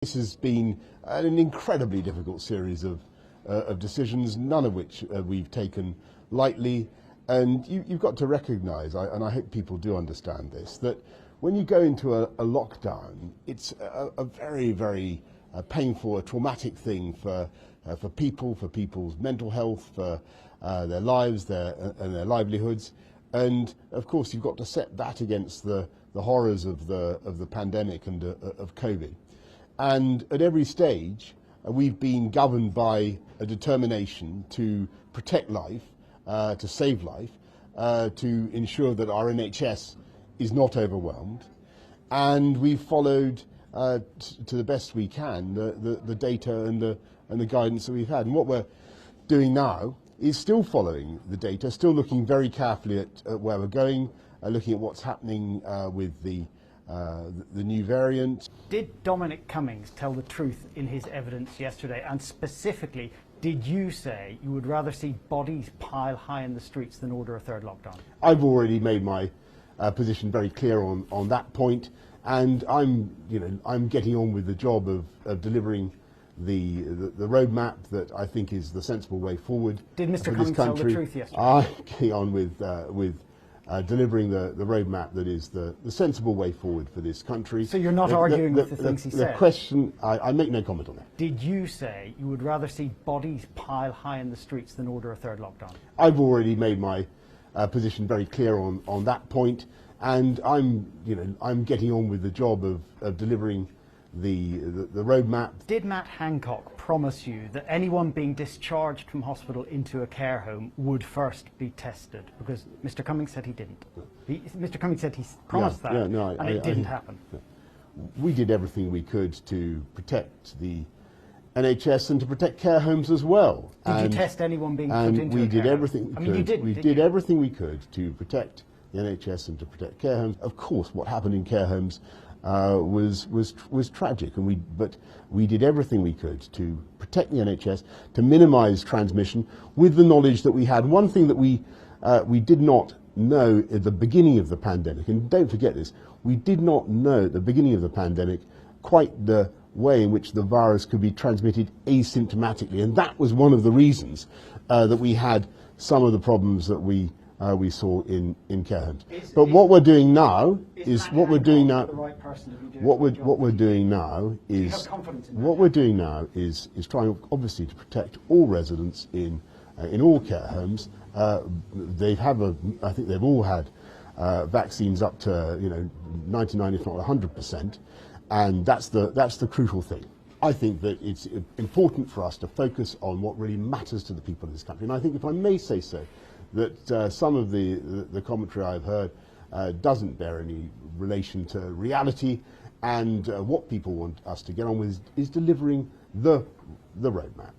This has been an incredibly difficult series of decisions, none of which we've taken lightly. And you've got to recognise, and I hope people do understand this, that when you go into a lockdown, it's a very, very painful, a traumatic thing for people, for people's mental health, for their lives, and their livelihoods. And of course, you've got to set that against the horrors of the pandemic and of COVID. And at every stage, we've been governed by a determination to protect life, to save life, to ensure that our NHS is not overwhelmed. And we've followed, to the best we can, the data and the guidance that we've had. And what we're doing now is still following the data, still looking very carefully at where we're going, looking at what's happening with the new variant. Did Dominic Cummings tell the truth in his evidence yesterday? And specifically, did you say you would rather see bodies pile high in the streets than order a third lockdown? I've already made my position very clear on that point, and I'm getting on with the job of delivering the roadmap that I think is the sensible way forward. Did Mr. Cummings tell the truth yesterday? I'm getting on with delivering the roadmap that is the sensible way forward for this country. So you're not arguing with the things he said? The question, I make no comment on that. Did you say you would rather see bodies pile high in the streets than order a third lockdown? I've already made my position very clear on that point, and I'm getting on with the job of delivering the roadmap. Did Matt Hancock promise you that anyone being discharged from hospital into a care home would first be tested? Because Mr. Cummings said he didn't. Mr. Cummings said he promised that, and it didn't happen. We did everything we could to protect the NHS and to protect care homes as well. Did you test anyone being put into a care home? And we did everything we could. We did everything we could to protect the NHS and to protect care homes. Of course, what happened in care homes was tragic, but we did everything we could to protect the NHS, to minimise transmission, with the knowledge that we had. One thing that we did not know at the beginning of the pandemic, and don't forget this, we did not know at the beginning of the pandemic quite the way in which the virus could be transmitted asymptomatically, and that was one of the reasons that we had some of the problems that we saw in care homes. But what we're doing now is what we're doing now. What we're doing now is trying obviously to protect all residents in all care homes. I think they've all had vaccines up to 99, if not 100%, and that's the crucial thing. I think that it's important for us to focus on what really matters to the people of this country, and I think, if I may say so, that some of the commentary I've heard doesn't bear any relation to reality, and what people want us to get on with is delivering the roadmap.